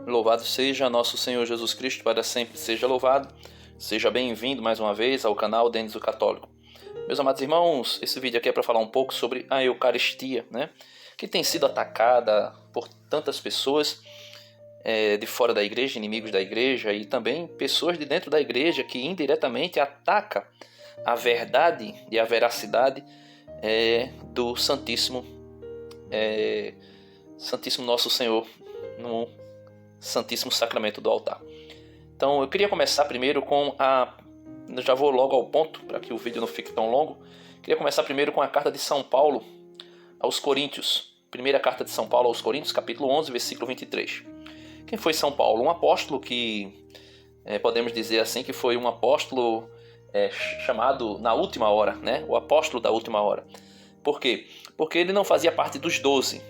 Louvado seja nosso Senhor Jesus Cristo, para sempre seja louvado. Seja bem-vindo mais uma vez ao canal Denis o Católico. Meus amados irmãos, esse vídeo aqui é para falar um pouco sobre a Eucaristia, que tem sido atacada por tantas pessoas de fora da igreja, inimigos da igreja, e também pessoas de dentro da igreja que indiretamente atacam a verdade e a veracidade do Santíssimo Nosso Senhor no Santíssimo Sacramento do altar. Então eu queria começar primeiro com já vou logo ao ponto, para que o vídeo não fique tão longo. Queria começar primeiro com a carta de São Paulo aos Coríntios. Primeira carta de São Paulo aos Coríntios, capítulo 11, versículo 23. Quem foi São Paulo? Um apóstolo que, podemos dizer assim, que foi um apóstolo chamado na última hora, o apóstolo da última hora. Por quê? Porque ele não fazia parte dos 12,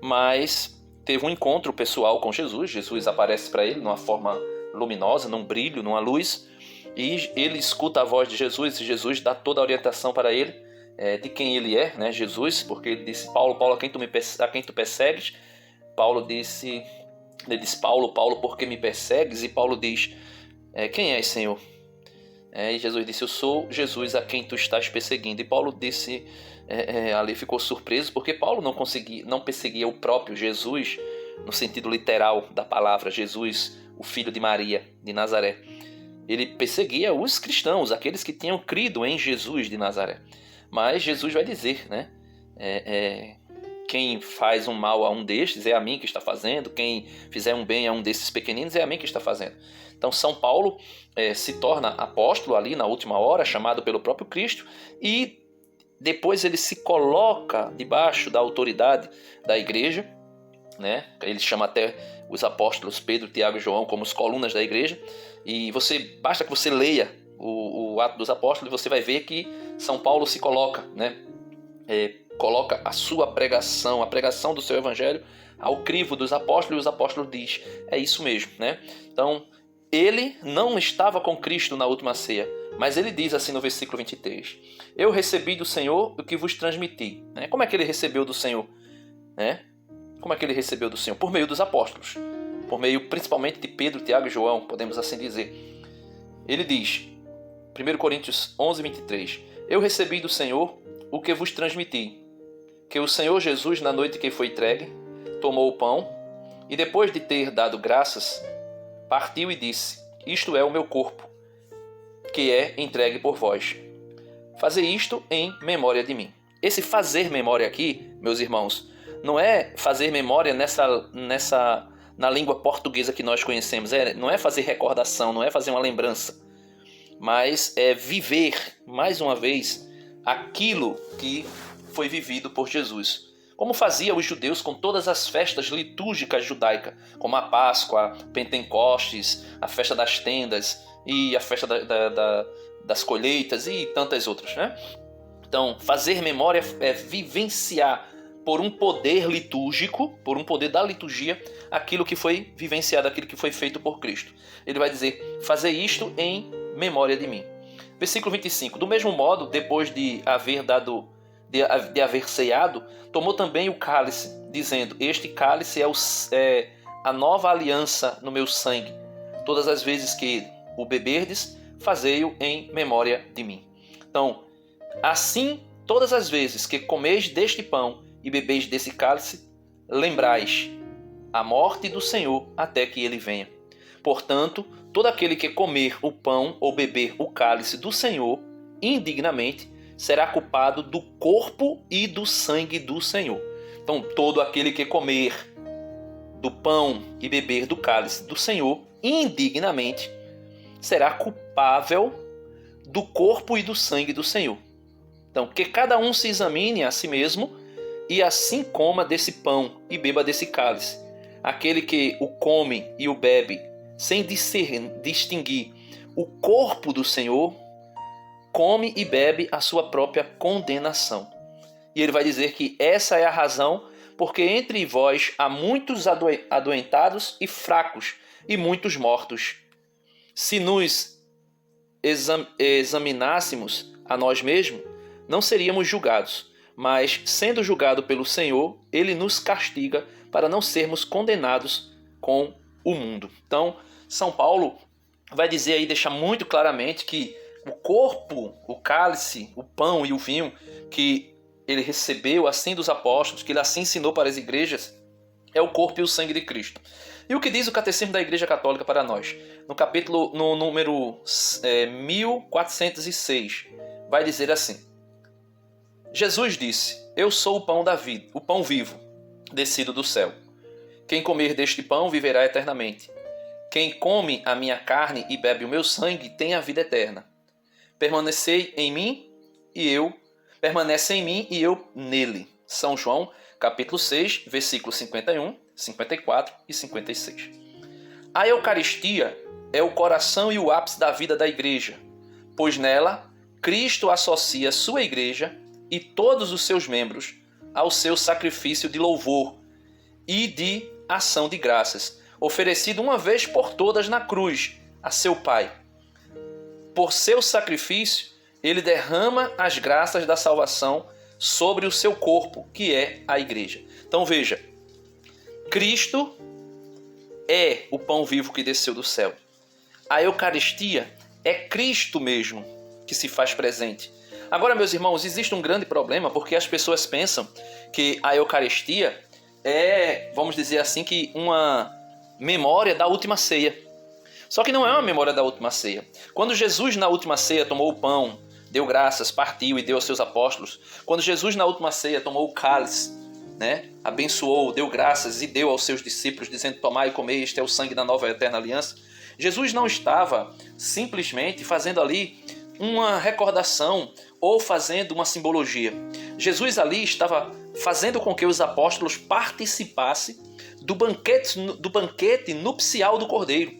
mas teve um encontro pessoal com Jesus. Jesus aparece para ele numa forma luminosa, num brilho, numa luz, e ele escuta a voz de Jesus, e Jesus dá toda a orientação para ele de quem ele é, Jesus, porque ele disse: Paulo, a quem tu persegues? Ele disse: Paulo, por que me persegues? E Paulo diz: quem és, Senhor? E Jesus disse: eu sou Jesus a quem tu estás perseguindo. E Paulo disse, ali ficou surpreso, porque Paulo não perseguia o próprio Jesus no sentido literal da palavra, Jesus, o filho de Maria de Nazaré. Ele perseguia os cristãos, aqueles que tinham crido em Jesus de Nazaré. Mas Jesus vai dizer, quem faz um mal a um destes é a mim que está fazendo, quem fizer um bem a um desses pequeninos é a mim que está fazendo. Então São Paulo se torna apóstolo ali na última hora, chamado pelo próprio Cristo, e depois ele se coloca debaixo da autoridade da igreja, Ele chama até os apóstolos Pedro, Tiago e João como as colunas da igreja, e basta que você leia o Atos dos Apóstolos e você vai ver que São Paulo se coloca, coloca a sua pregação, a pregação do seu evangelho ao crivo dos apóstolos, e os apóstolos diz: é isso mesmo, Então, ele não estava com Cristo na última ceia, mas ele diz assim no versículo 23: eu recebi do Senhor o que vos transmiti. Como é que ele recebeu do Senhor? Como é que ele recebeu do Senhor? Por meio dos apóstolos, por meio principalmente de Pedro, Tiago e João, podemos assim dizer. Ele diz, 1 Coríntios 11, 23, eu recebi do Senhor o que vos transmiti, que o Senhor Jesus, na noite que foi entregue, tomou o pão e, depois de ter dado graças, partiu e disse: isto é o meu corpo, que é entregue por vós. Fazer isto em memória de mim. Esse fazer memória aqui, meus irmãos, não é fazer memória na língua portuguesa que nós conhecemos. Não é fazer recordação, não é fazer uma lembrança, mas é viver, mais uma vez, aquilo que foi vivido por Jesus. Como fazia os judeus com todas as festas litúrgicas judaicas, como a Páscoa, Pentecostes, a festa das tendas e a festa das colheitas e tantas outras. Então, fazer memória é vivenciar por um poder litúrgico, por um poder da liturgia, aquilo que foi vivenciado, aquilo que foi feito por Cristo. Ele vai dizer: fazer isto em memória de mim. Versículo 25. Do mesmo modo, depois de haver ceado, tomou também o cálice, dizendo: este cálice é a nova aliança no meu sangue. Todas as vezes que o beberdes, fazei-o em memória de mim. Então, assim, todas as vezes que comeis deste pão e bebeis desse cálice, lembrais a morte do Senhor até que ele venha. Portanto, todo aquele que comer o pão ou beber o cálice do Senhor indignamente será culpado do corpo e do sangue do Senhor. Então, todo aquele que comer do pão e beber do cálice do Senhor indignamente será culpável do corpo e do sangue do Senhor. Então, que cada um se examine a si mesmo e assim coma desse pão e beba desse cálice. Aquele que o come e o bebe sem distinguir o corpo do Senhor, come e bebe a sua própria condenação. E ele vai dizer que essa é a razão porque entre vós há muitos adoentados e fracos e muitos mortos. Se nos examinássemos a nós mesmos, não seríamos julgados, mas, sendo julgado pelo Senhor, ele nos castiga para não sermos condenados com o mundo. Então, São Paulo vai dizer aí, deixar muito claramente que o corpo, o cálice, o pão e o vinho que ele recebeu assim dos apóstolos, que ele assim ensinou para as igrejas, é o corpo e o sangue de Cristo. E o que diz o Catecismo da Igreja Católica para nós? No número 1406, vai dizer assim: Jesus disse: eu sou o pão da vida, o pão vivo, descido do céu. Quem comer deste pão viverá eternamente. Quem come a minha carne e bebe o meu sangue tem a vida eterna. Permanece em mim e eu nele. São João, capítulo 6, versículos 51, 54 e 56. A Eucaristia é o coração e o ápice da vida da igreja, pois nela Cristo associa sua igreja e todos os seus membros ao seu sacrifício de louvor e de ação de graças, oferecido uma vez por todas na cruz a seu Pai. Por seu sacrifício, ele derrama as graças da salvação sobre o seu corpo, que é a igreja. Então veja, Cristo é o pão vivo que desceu do céu. A Eucaristia é Cristo mesmo que se faz presente. Agora, meus irmãos, existe um grande problema porque as pessoas pensam que a Eucaristia é, vamos dizer assim, que uma memória da última ceia. Só que não é uma memória da última ceia. Quando Jesus na última ceia tomou o pão, deu graças, partiu e deu aos seus apóstolos. Quando Jesus na última ceia tomou o cálice, abençoou, deu graças e deu aos seus discípulos, dizendo: tomai e comei, este é o sangue da nova e eterna aliança. Jesus não estava simplesmente fazendo ali uma recordação ou fazendo uma simbologia. Jesus ali estava fazendo com que os apóstolos participassem do banquete nupcial do Cordeiro.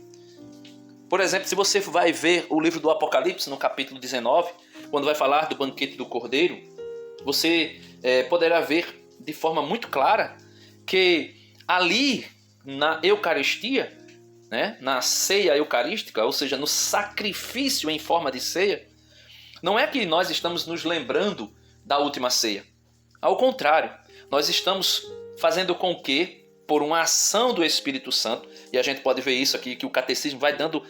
Por exemplo, se você vai ver o livro do Apocalipse, no capítulo 19, quando vai falar do banquete do Cordeiro, você poderá ver de forma muito clara que ali na Eucaristia, na ceia eucarística, ou seja, no sacrifício em forma de ceia, não é que nós estamos nos lembrando da última ceia. Ao contrário, nós estamos fazendo com que, por uma ação do Espírito Santo, e a gente pode ver isso aqui, que o Catecismo vai dando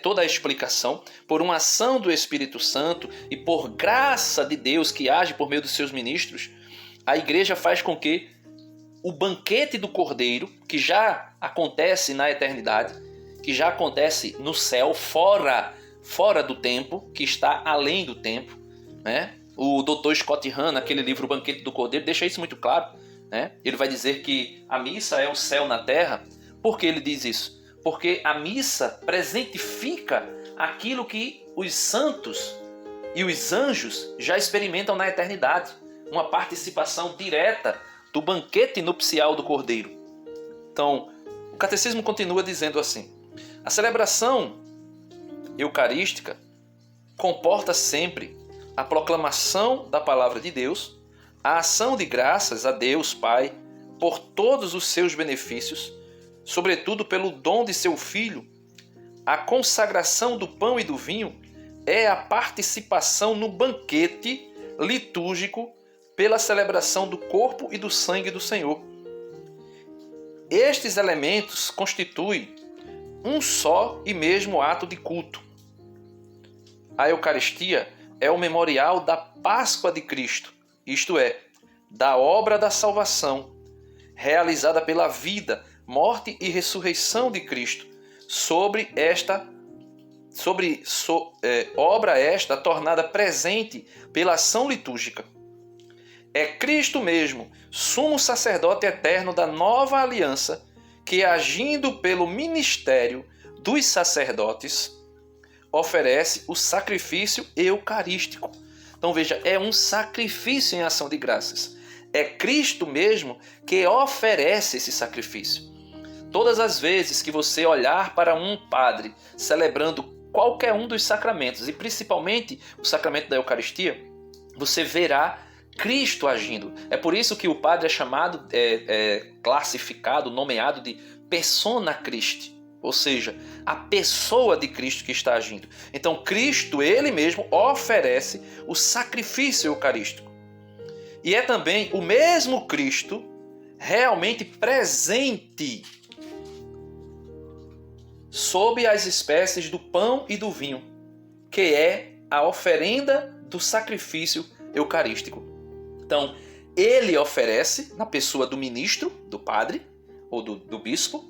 toda a explicação, por uma ação do Espírito Santo e por graça de Deus que age por meio dos seus ministros, a igreja faz com que o banquete do Cordeiro, que já acontece na eternidade, que já acontece no céu, fora do tempo, que está além do tempo, O Dr. Scott Hahn, naquele livro O Banquete do Cordeiro, deixa isso muito claro. Ele vai dizer que a missa é o céu na terra. Por que ele diz isso? Porque a missa presentifica aquilo que os santos e os anjos já experimentam na eternidade. Uma participação direta do banquete nupcial do Cordeiro. Então, o Catecismo continua dizendo assim: a celebração eucarística comporta sempre a proclamação da palavra de Deus, a ação de graças a Deus Pai por todos os seus benefícios, sobretudo pelo dom de seu Filho. A consagração do pão e do vinho é a participação no banquete litúrgico pela celebração do corpo e do sangue do Senhor. Estes elementos constituem um só e mesmo ato de culto. A Eucaristia é o memorial da Páscoa de Cristo, isto é, da obra da salvação, realizada pela vida, morte e ressurreição de Cristo, obra esta tornada presente pela ação litúrgica. É Cristo mesmo, sumo sacerdote eterno da nova aliança, que, agindo pelo ministério dos sacerdotes, oferece o sacrifício eucarístico. Então veja, é um sacrifício em ação de graças. É Cristo mesmo que oferece esse sacrifício. Todas as vezes que você olhar para um padre celebrando qualquer um dos sacramentos, e principalmente o sacramento da Eucaristia, você verá Cristo agindo. É por isso que o padre é chamado, classificado, nomeado de persona Christi, ou seja, a pessoa de Cristo que está agindo. Então Cristo, ele mesmo, oferece o sacrifício eucarístico. E é também o mesmo Cristo realmente presente sob as espécies do pão e do vinho, que é a oferenda do sacrifício eucarístico. Então, ele oferece na pessoa do ministro, do padre ou do bispo,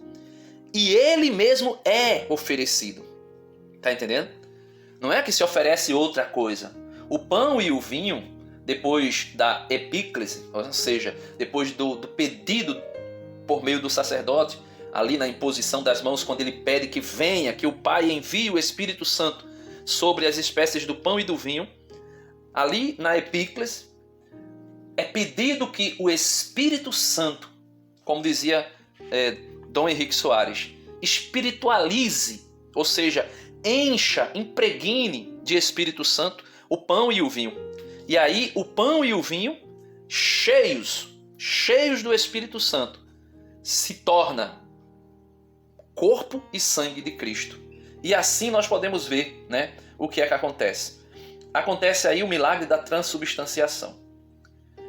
e ele mesmo é oferecido. Tá entendendo? Não é que se oferece outra coisa. O pão e o vinho, depois da epíclese, ou seja, depois do pedido por meio do sacerdote, ali na imposição das mãos, quando ele pede que venha, que o Pai envie o Espírito Santo sobre as espécies do pão e do vinho, ali na epíclese, é pedido que o Espírito Santo, como dizia Dom Henrique Soares, espiritualize, ou seja, encha, impregne de Espírito Santo o pão e o vinho. E aí o pão e o vinho, cheios do Espírito Santo, se torna corpo e sangue de Cristo. E assim nós podemos ver, né, o que é que acontece. Acontece aí o milagre da transubstanciação.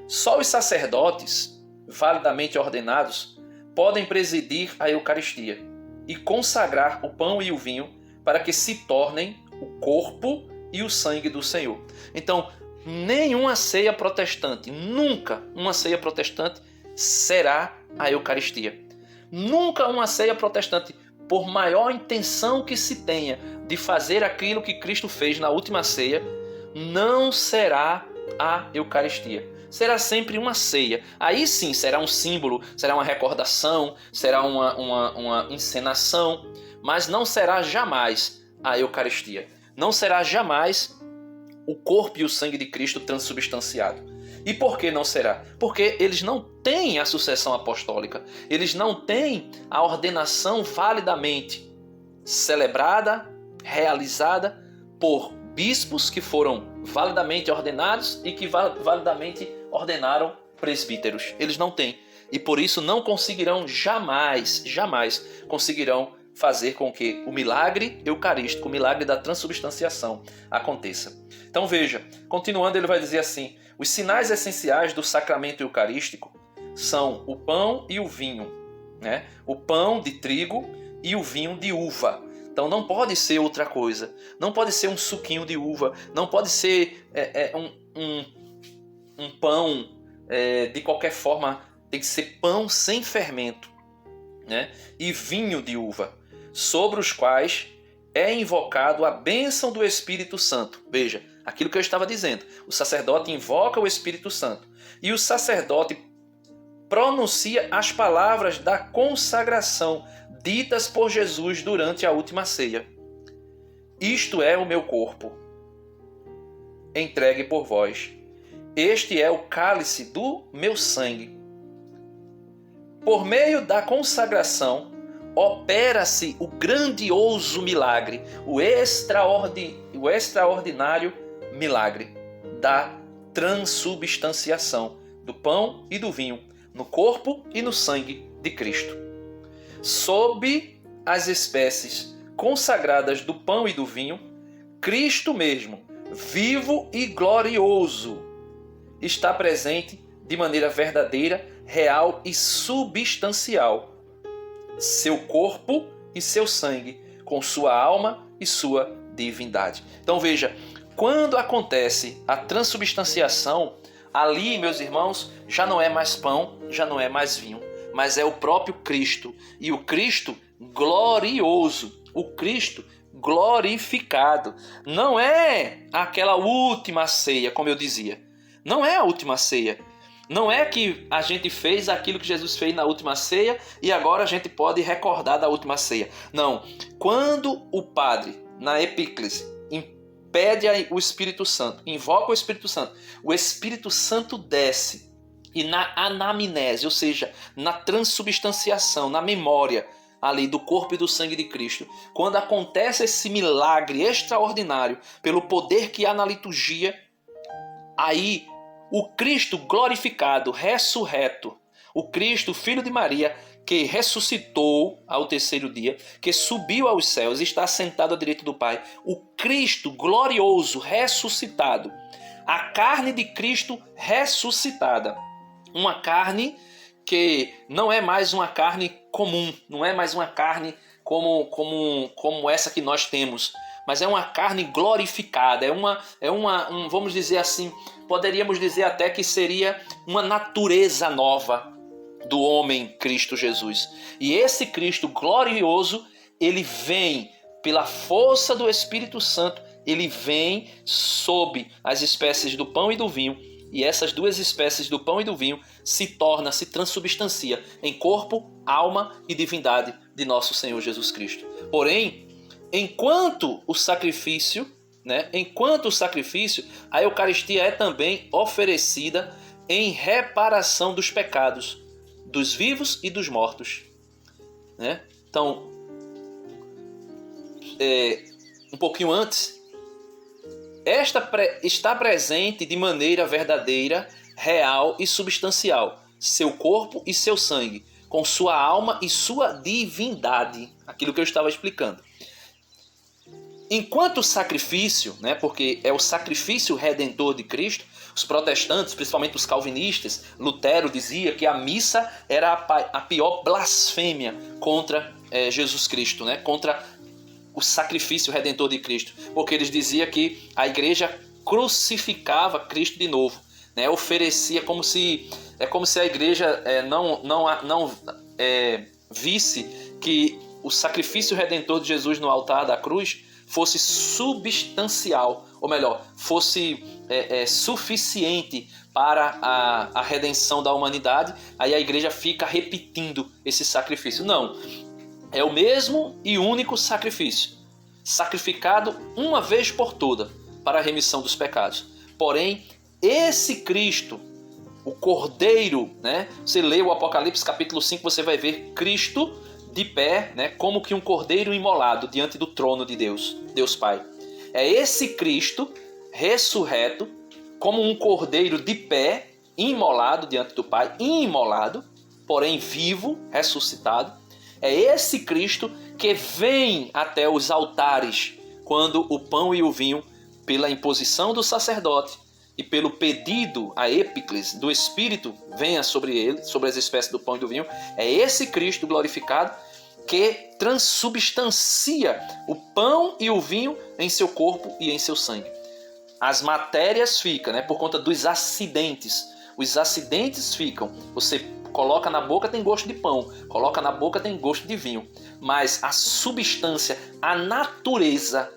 Só os sacerdotes, validamente ordenados, podem presidir a Eucaristia e consagrar o pão e o vinho para que se tornem o corpo e o sangue do Senhor. Então, nenhuma ceia protestante, nunca uma ceia protestante será a Eucaristia. Nunca uma ceia protestante, por maior intenção que se tenha de fazer aquilo que Cristo fez na última ceia, não será a Eucaristia. Será sempre uma ceia. Aí sim será um símbolo, será uma recordação, será uma encenação, mas não será jamais a Eucaristia. Não será jamais o corpo e o sangue de Cristo transubstanciado. E por que não será? Porque eles não têm a sucessão apostólica, eles não têm a ordenação validamente celebrada, realizada por bispos que foram validamente ordenados e que validamente ordenaram presbíteros. Eles não têm. E por isso não conseguirão jamais conseguirão fazer com que o milagre eucarístico, o milagre da transubstanciação aconteça. Então veja, continuando ele vai dizer assim: os sinais essenciais do sacramento eucarístico são o pão e o vinho, né? O pão de trigo e o vinho de uva. Então não pode ser outra coisa, não pode ser um suquinho de uva, não pode ser um pão de qualquer forma, tem que ser pão sem fermento, né? E vinho de uva, sobre os quais é invocado a bênção do Espírito Santo. Veja, aquilo que eu estava dizendo, o sacerdote invoca o Espírito Santo e o sacerdote pronuncia as palavras da consagração ditas por Jesus durante a última ceia. Isto é o meu corpo, entregue por vós. Este é o cálice do meu sangue. Por meio da consagração, opera-se o grandioso milagre, o extraordinário milagre da transubstanciação do pão e do vinho no corpo e no sangue de Cristo. Sob as espécies consagradas do pão e do vinho, Cristo mesmo, vivo e glorioso, está presente de maneira verdadeira, real e substancial. Seu corpo e seu sangue, com sua alma e sua divindade. Então veja, quando acontece a transubstanciação, ali, meus irmãos, já não é mais pão, já não é mais vinho, mas é o próprio Cristo. E o Cristo glorioso, o Cristo glorificado. Não é aquela última ceia, como eu dizia. Não é a última ceia. Não é que a gente fez aquilo que Jesus fez na última ceia e agora a gente pode recordar da última ceia. Não. Quando o padre, na epíclese, pede o Espírito Santo, invoca o Espírito Santo desce e na anamnese, ou seja, na transubstanciação, na memória ali do corpo e do sangue de Cristo, quando acontece esse milagre extraordinário pelo poder que há na liturgia, aí o Cristo glorificado, ressurreto, o Cristo, Filho de Maria, que ressuscitou ao terceiro dia, que subiu aos céus e está sentado à direita do Pai, o Cristo glorioso, ressuscitado, a carne de Cristo ressuscitada, uma carne que não é mais uma carne comum, não é mais uma carne como essa que nós temos, mas é uma carne glorificada, vamos dizer assim, poderíamos dizer até que seria uma natureza nova do homem Cristo Jesus. E esse Cristo glorioso, ele vem pela força do Espírito Santo, ele vem sob as espécies do pão e do vinho, e essas duas espécies do pão e do vinho se transubstancia em corpo, alma e divindade de nosso Senhor Jesus Cristo. Porém, enquanto o sacrifício, a Eucaristia é também oferecida em reparação dos pecados dos vivos e dos mortos. Então, um pouquinho antes, esta está presente de maneira verdadeira, real e substancial, seu corpo e seu sangue, com sua alma e sua divindade, aquilo que eu estava explicando. Enquanto o sacrifício, porque é o sacrifício redentor de Cristo, os protestantes, principalmente os calvinistas, Lutero dizia que a missa era a pior blasfêmia contra Jesus Cristo, contra o sacrifício redentor de Cristo, porque eles diziam que a igreja crucificava Cristo de novo, oferecia como se a igreja não visse que o sacrifício redentor de Jesus no altar da cruz fosse substancial, ou melhor, fosse suficiente para a redenção da humanidade. Aí a igreja fica repetindo esse sacrifício. Não, é o mesmo e único sacrifício, sacrificado uma vez por toda para a remissão dos pecados. Porém, esse Cristo, o Cordeiro, você lê o Apocalipse capítulo 5, você vai ver Cristo de pé, como que um cordeiro imolado diante do trono de Deus, Deus Pai. É esse Cristo ressurreto, como um cordeiro de pé, imolado diante do Pai, imolado, porém vivo, ressuscitado. É esse Cristo que vem até os altares quando o pão e o vinho, pela imposição do sacerdote e pelo pedido, a epíclise do Espírito, venha sobre ele, sobre as espécies do pão e do vinho. É esse Cristo glorificado que transubstancia o pão e o vinho em seu corpo e em seu sangue. As matérias ficam, por conta dos acidentes. Os acidentes ficam. Você coloca na boca, tem gosto de pão. Coloca na boca, tem gosto de vinho. Mas a substância, a natureza,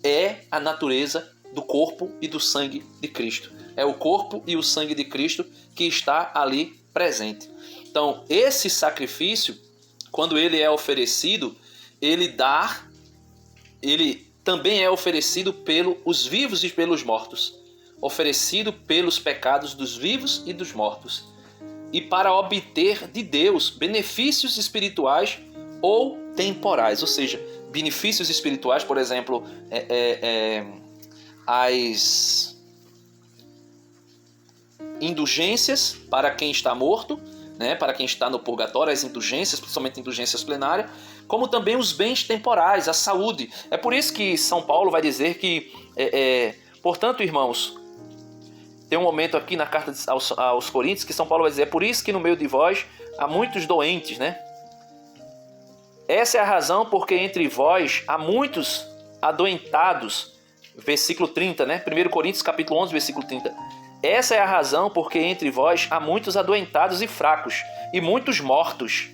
é a natureza do corpo e do sangue de Cristo. É o corpo e o sangue de Cristo que está ali presente. Então, esse sacrifício, quando ele é oferecido, ele também é oferecido pelos vivos e pelos mortos. Oferecido pelos pecados dos vivos e dos mortos. E para obter de Deus benefícios espirituais ou temporais. Ou seja, benefícios espirituais, por exemplo, as indulgências para quem está morto, para quem está no purgatório, as indulgências, principalmente indulgências plenárias, como também os bens temporais, a saúde. É por isso que São Paulo vai dizer que, portanto, irmãos, tem um momento aqui na carta aos Coríntios que São Paulo vai dizer: é por isso que no meio de vós há muitos doentes, Essa é a razão porque entre vós há muitos adoentados. Versículo 30, 1 Coríntios capítulo 11, versículo 30. Essa é a razão porque entre vós há muitos adoentados e fracos, e muitos mortos.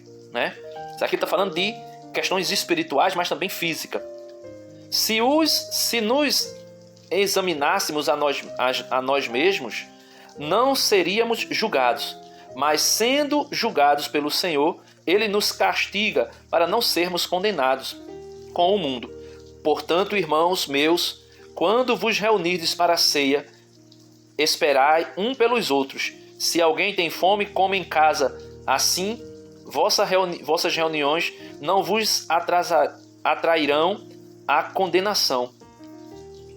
Isso aqui está falando de questões espirituais, mas também física. Se nos examinássemos a nós mesmos, não seríamos julgados, mas sendo julgados pelo Senhor, Ele nos castiga para não sermos condenados com o mundo. Portanto, irmãos meus, quando vos reunirdes para a ceia, esperai um pelos outros. Se alguém tem fome, come em casa. Assim, vossas reuniões não vos atrairão à condenação.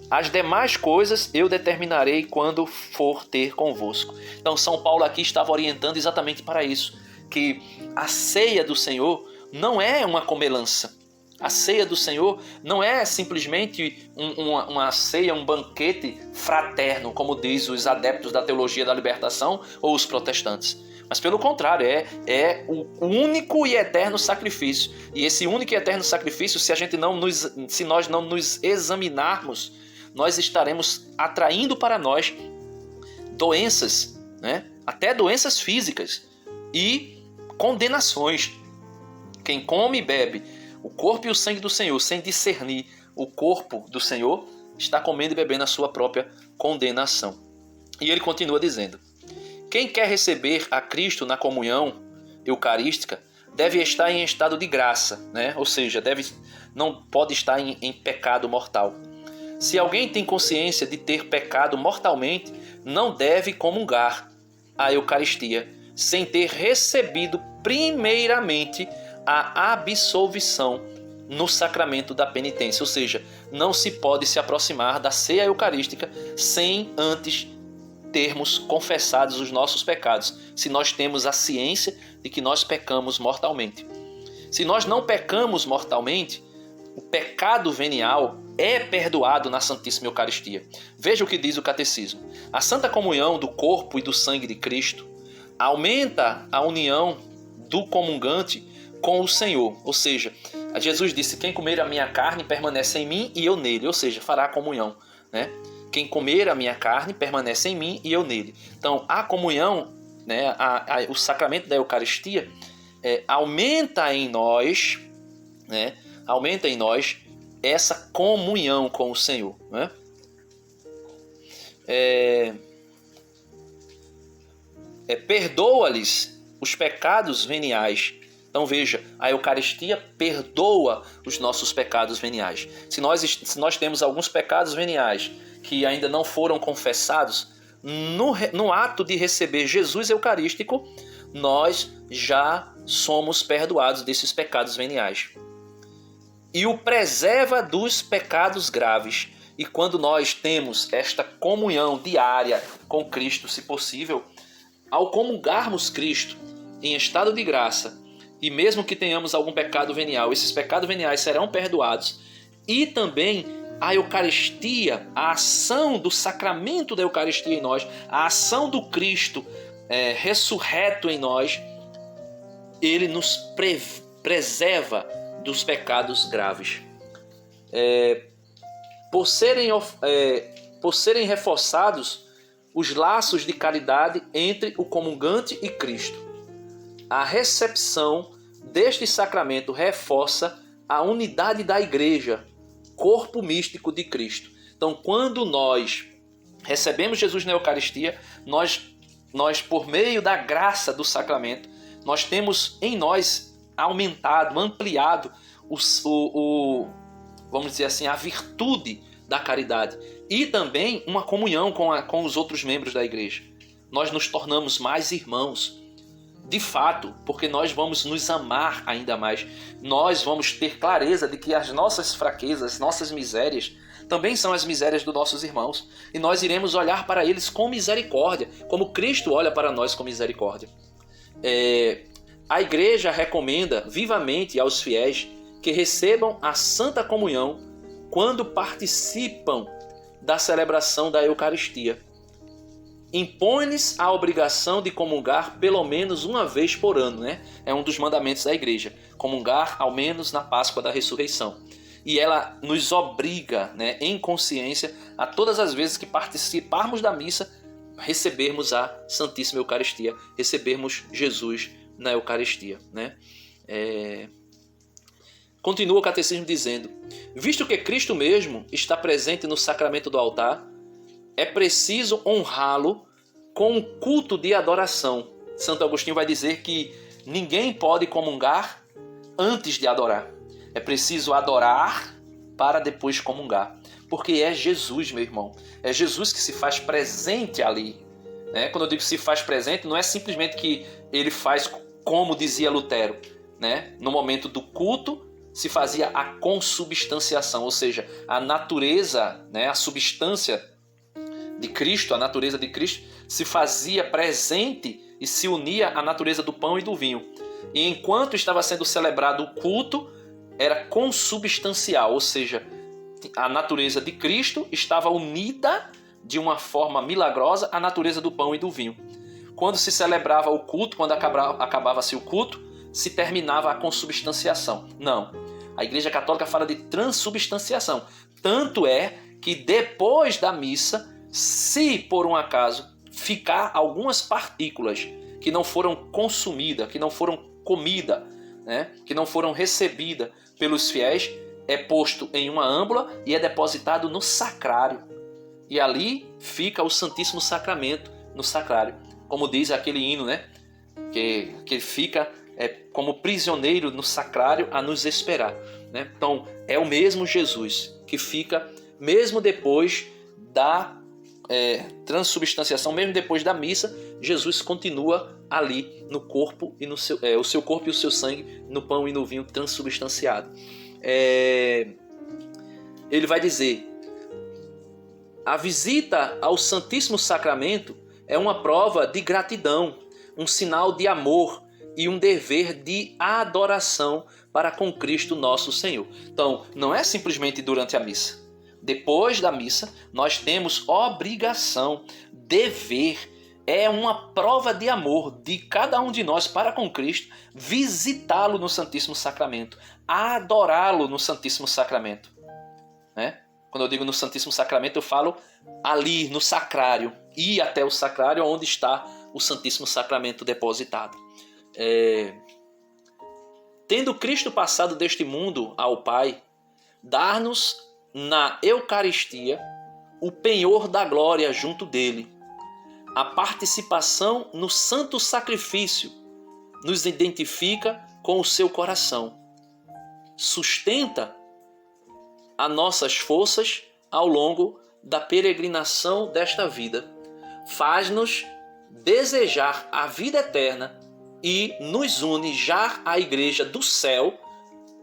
As demais coisas eu determinarei quando for ter convosco. Então, São Paulo aqui estava orientando exatamente para isso, que a ceia do Senhor não é uma comelança. A ceia do Senhor não é simplesmente uma ceia, um banquete fraterno, como diz os adeptos da teologia da libertação ou os protestantes. Mas pelo contrário, é o único e eterno sacrifício. E esse único e eterno sacrifício, se nós não nos examinarmos, nós estaremos atraindo para nós doenças, né? Até doenças físicas e condenações. Quem come e bebe o corpo e o sangue do Senhor sem discernir o corpo do Senhor, está comendo e bebendo a sua própria condenação. E ele continua dizendo: quem quer receber a Cristo na comunhão eucarística deve estar em estado de graça, né? Ou seja, não pode estar em pecado mortal. Se alguém tem consciência de ter pecado mortalmente, não deve comungar a Eucaristia sem ter recebido primeiramente a absolvição no sacramento da penitência. Ou seja, não se pode se aproximar da ceia eucarística sem antes termos confessados os nossos pecados, se nós temos a ciência de que nós pecamos mortalmente. Se nós não pecamos mortalmente, o pecado venial é perdoado na Santíssima Eucaristia. Veja o que diz o Catecismo. A Santa Comunhão do corpo e do sangue de Cristo aumenta a união do comungante com o Senhor. Ou seja, Jesus disse: quem comer a minha carne permanece em mim e eu nele. Ou seja, fará a comunhão, né? Quem comer a minha carne permanece em mim e eu nele. Então, a comunhão, né, o sacramento da Eucaristia aumenta em nós, né, essa comunhão com o Senhor, né? Perdoa-lhes os pecados veniais. Então veja, a Eucaristia perdoa os nossos pecados veniais. Se nós temos alguns pecados veniais que ainda não foram confessados, no ato de receber Jesus Eucarístico, nós já somos perdoados desses pecados veniais. E o preserva dos pecados graves. E quando nós temos esta comunhão diária com Cristo, se possível, ao comungarmos Cristo em estado de graça, e mesmo que tenhamos algum pecado venial, esses pecados veniais serão perdoados. E também a Eucaristia, a ação do sacramento da Eucaristia em nós, a ação do Cristo ressurreto em nós, ele nos preserva dos pecados graves. Por serem reforçados os laços de caridade entre o comungante e Cristo. A recepção deste sacramento reforça a unidade da Igreja, corpo místico de Cristo. Então, quando nós recebemos Jesus na Eucaristia, nós por meio da graça do sacramento, nós temos em nós aumentado, ampliado vamos dizer assim, a virtude da caridade e também uma comunhão com os outros membros da Igreja. Nós nos tornamos mais irmãos, de fato, porque nós vamos nos amar ainda mais. Nós vamos ter clareza de que as nossas fraquezas, as nossas misérias, também são as misérias dos nossos irmãos. E nós iremos olhar para eles com misericórdia, como Cristo olha para nós com misericórdia. A Igreja recomenda vivamente aos fiéis que recebam a Santa Comunhão quando participam da celebração da Eucaristia. Impõe-lhes a obrigação de comungar pelo menos uma vez por ano, né? É um dos mandamentos da Igreja, comungar ao menos na Páscoa da Ressurreição. E ela nos obriga, né, em consciência, a todas as vezes que participarmos da missa, recebermos a Santíssima Eucaristia, recebermos Jesus na Eucaristia, né? Continua o Catecismo dizendo: visto que Cristo mesmo está presente no sacramento do altar, é preciso honrá-lo com um culto de adoração. Santo Agostinho vai dizer que ninguém pode comungar antes de adorar. É preciso adorar para depois comungar. Porque é Jesus, meu irmão. É Jesus que se faz presente ali. Né? Quando eu digo se faz presente, não é simplesmente que ele faz como dizia Lutero. Né? No momento do culto, se fazia a consubstanciação, ou seja, a natureza, né, a substância de Cristo, a natureza de Cristo, se fazia presente e se unia à natureza do pão e do vinho. E enquanto estava sendo celebrado o culto, era consubstancial, ou seja, a natureza de Cristo estava unida de uma forma milagrosa à natureza do pão e do vinho. quando se celebrava o culto, quando acabava-se o culto, se terminava a consubstanciação. Não. A Igreja Católica fala de transubstanciação. Tanto é que depois da missa, se por um acaso ficar algumas partículas que não foram consumidas, que não foram comidas, né, que não foram recebidas pelos fiéis, é posto em uma âmbula e é depositado no sacrário. E ali fica o Santíssimo Sacramento no sacrário. Como diz aquele hino, né? Que fica como prisioneiro no sacrário a nos esperar. Né? Então, é o mesmo Jesus que fica, mesmo depois da transubstanciação, mesmo depois da missa, Jesus continua ali no corpo e no seu, o seu corpo e o seu sangue no pão e no vinho transubstanciado. Ele vai dizer: a visita ao Santíssimo Sacramento é uma prova de gratidão, um sinal de amor e um dever de adoração para com Cristo nosso Senhor. Então, não é simplesmente durante a missa. Depois da missa, nós temos obrigação, dever, é uma prova de amor de cada um de nós para com Cristo, visitá-lo no Santíssimo Sacramento, adorá-lo no Santíssimo Sacramento. Né? Quando eu digo no Santíssimo Sacramento, eu falo ali no sacrário, ir até o sacrário onde está o Santíssimo Sacramento depositado. Tendo Cristo passado deste mundo ao Pai, dar-nos na Eucaristia o penhor da glória junto dele. A participação no santo sacrifício nos identifica com o seu coração. Sustenta as nossas forças ao longo da peregrinação desta vida. Faz-nos desejar a vida eterna e nos une já à Igreja do céu,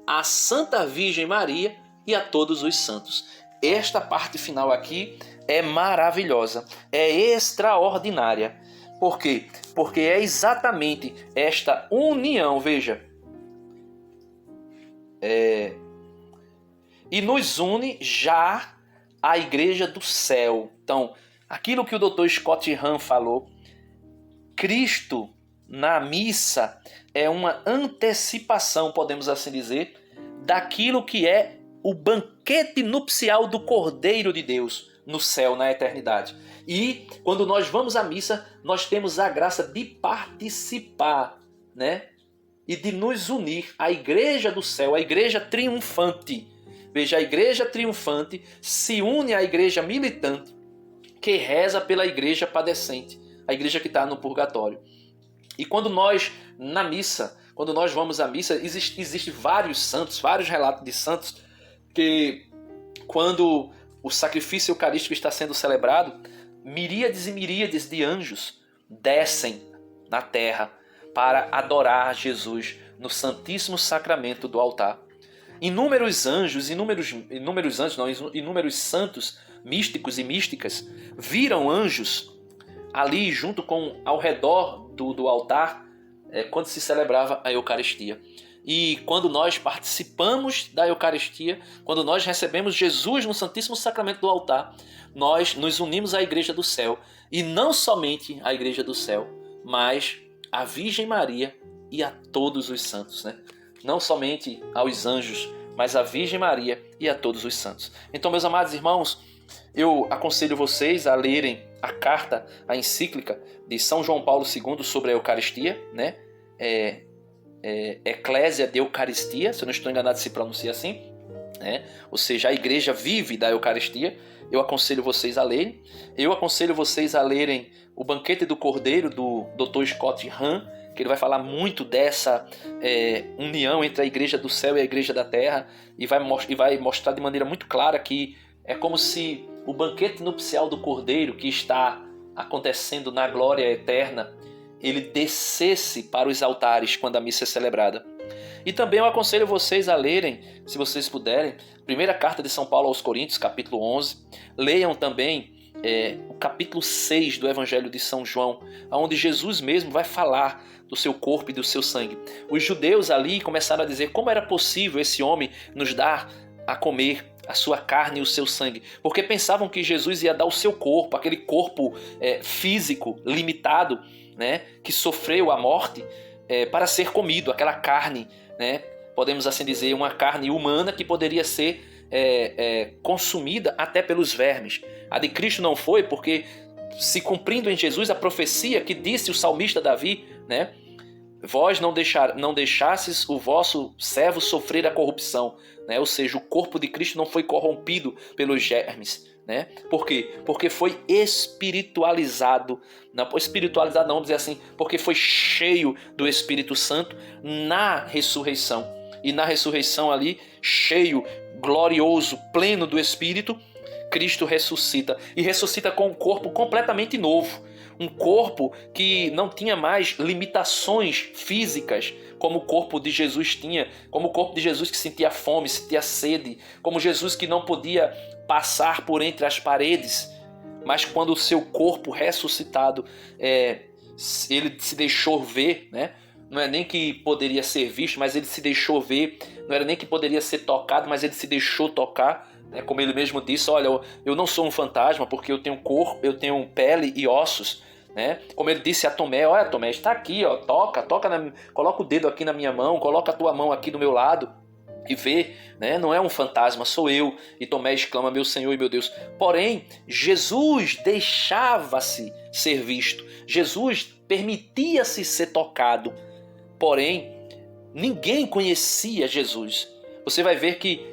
à Santa Virgem Maria e a todos os santos. Esta parte final aqui é maravilhosa, é extraordinária. Por quê? Porque é exatamente esta união, veja, e nos une já à Igreja do céu. Então, aquilo que o Dr. Scott Hahn falou, Cristo na missa é uma antecipação, podemos assim dizer, daquilo que é o banquete nupcial do Cordeiro de Deus no céu, na eternidade. E quando nós vamos à missa, nós temos a graça de participar, né? E de nos unir à Igreja do céu, à Igreja triunfante. Veja, a Igreja triunfante se une à Igreja militante, que reza pela Igreja padecente, a Igreja que está no purgatório. E quando nós, na missa, quando nós vamos à missa, existe vários santos, vários relatos de santos, que quando o sacrifício eucarístico está sendo celebrado, miríades e miríades de anjos descem na terra para adorar Jesus no Santíssimo Sacramento do altar. Inúmeros santos místicos e místicas viram anjos ali junto com, ao redor do altar, quando se celebrava a Eucaristia. E quando nós participamos da Eucaristia, quando nós recebemos Jesus no Santíssimo Sacramento do altar, nós nos unimos à Igreja do céu. E não somente à Igreja do céu, mas à Virgem Maria e a todos os santos. Né? Não somente aos anjos, mas à Virgem Maria e a todos os santos. Então, meus amados irmãos, eu aconselho vocês a lerem a carta, a encíclica de São João Paulo II sobre a Eucaristia, né? Eclésia de Eucaristia, se eu não estou enganado se pronuncia assim, né? Ou seja, a igreja vive da Eucaristia. Eu aconselho vocês a lerem. Eu aconselho vocês a lerem O Banquete do Cordeiro, do Dr. Scott Hahn, que ele vai falar muito dessa união entre a igreja do céu e a igreja da terra, e vai mostrar de maneira muito clara que é como se o banquete nupcial do Cordeiro, que está acontecendo na glória eterna, ele descesse para os altares quando a missa é celebrada. E também eu aconselho vocês a lerem, se vocês puderem, primeira carta de São Paulo aos Coríntios, capítulo 11. Leiam também o capítulo 6 do Evangelho de São João, onde Jesus mesmo vai falar do seu corpo e do seu sangue. Os judeus ali começaram a dizer como era possível esse homem nos dar a comer a sua carne e o seu sangue, porque pensavam que Jesus ia dar o seu corpo, aquele corpo físico limitado, né, que sofreu a morte para ser comido, aquela carne, né, podemos assim dizer, uma carne humana que poderia ser consumida até pelos vermes. A de Cristo não foi, porque se cumprindo em Jesus a profecia que disse o salmista Davi, né, vós não deixasses o vosso servo sofrer a corrupção, né, ou seja, o corpo de Cristo não foi corrompido pelos germes. Né? Por quê? Porque foi espiritualizado. Não, espiritualizado não, vamos dizer assim, porque foi cheio do Espírito Santo na ressurreição. E na ressurreição ali, cheio, glorioso, pleno do Espírito, Cristo ressuscita. E ressuscita com um corpo completamente novo. Um corpo que não tinha mais limitações físicas, como o corpo de Jesus tinha, como o corpo de Jesus que sentia fome, sentia sede, como Jesus que não podia passar por entre as paredes, mas quando o seu corpo ressuscitado, ele se deixou ver, né? Não é nem que poderia ser visto, mas ele se deixou ver, não era nem que poderia ser tocado, mas ele se deixou tocar, né? Como ele mesmo disse, olha, eu não sou um fantasma porque eu tenho corpo, eu tenho pele e ossos, né? Como ele disse a Tomé, olha Tomé, está aqui, ó, toca, coloca o dedo aqui na minha mão, coloca a tua mão aqui do meu lado e vê, né? Não é um fantasma, sou eu. E Tomé exclama, meu Senhor e meu Deus. Porém, Jesus deixava-se ser visto, Jesus permitia-se ser tocado, porém, ninguém conhecia Jesus. Você vai ver que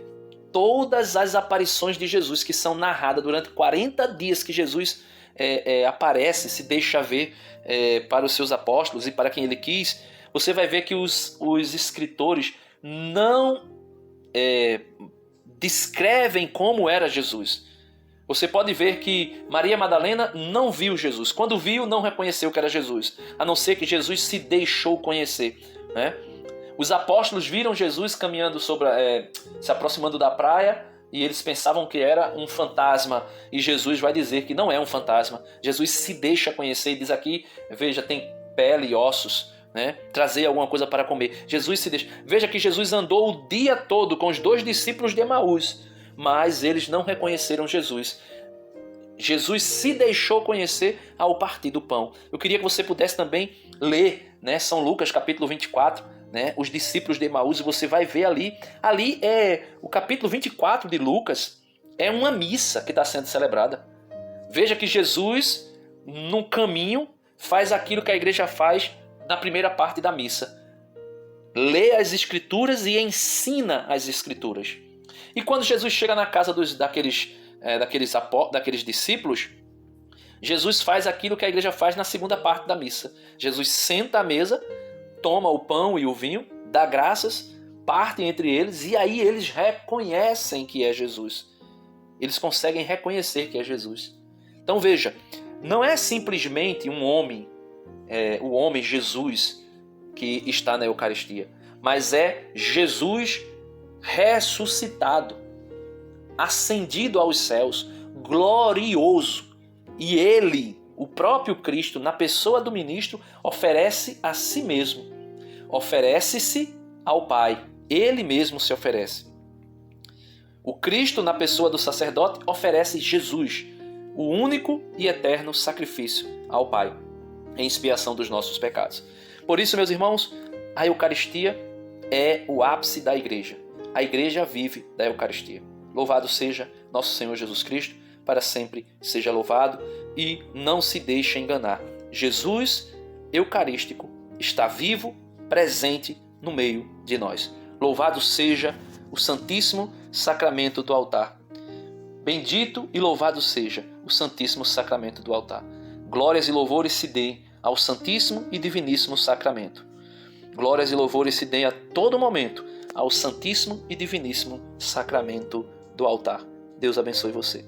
todas as aparições de Jesus que são narradas durante 40 dias que Jesus aparece, se deixa ver para os seus apóstolos e para quem ele quis, você vai ver que os escritores não descrevem como era Jesus. Você pode ver que Maria Madalena não viu Jesus. Quando viu, não reconheceu que era Jesus, a não ser que Jesus se deixou conhecer, né? Os apóstolos viram Jesus caminhando se aproximando da praia e eles pensavam que era um fantasma. E Jesus vai dizer que não é um fantasma. Jesus se deixa conhecer e diz aqui, veja, tem pele e ossos, né? Trazer alguma coisa para comer. Jesus se deixa. Veja que Jesus andou o dia todo com os 2 discípulos de Emaús, mas eles não reconheceram Jesus. Jesus se deixou conhecer ao partir do pão. Eu queria que você pudesse também ler, né, São Lucas capítulo 24, né, os discípulos de Emaús, e você vai ver ali o capítulo 24 de Lucas, é uma missa que está sendo celebrada. Veja que Jesus, no caminho, faz aquilo que a igreja faz na primeira parte da missa. Lê as escrituras e ensina as escrituras. E quando Jesus chega na casa daqueles discípulos, Jesus faz aquilo que a igreja faz na segunda parte da missa. Jesus senta à mesa, toma o pão e o vinho, dá graças, parte entre eles e aí eles reconhecem que é Jesus. Eles conseguem reconhecer que é Jesus. Então veja, não é simplesmente um homem, o homem Jesus que está na Eucaristia, mas é Jesus ressuscitado, ascendido aos céus, glorioso. E ele, o próprio Cristo, na pessoa do ministro, oferece a si mesmo. Oferece-se ao Pai. Ele mesmo se oferece. O Cristo, na pessoa do sacerdote, oferece Jesus, o único e eterno sacrifício ao Pai, em expiação dos nossos pecados. Por isso, meus irmãos, a Eucaristia é o ápice da igreja. A igreja vive da Eucaristia. Louvado seja nosso Senhor Jesus Cristo, para sempre seja louvado, e não se deixe enganar. Jesus Eucarístico está vivo, presente no meio de nós. Louvado seja o Santíssimo Sacramento do altar. Bendito e louvado seja o Santíssimo Sacramento do altar. Glórias e louvores se deem ao Santíssimo e Diviníssimo Sacramento. Glórias e louvores se deem a todo momento ao Santíssimo e Diviníssimo Sacramento do altar. Deus abençoe você.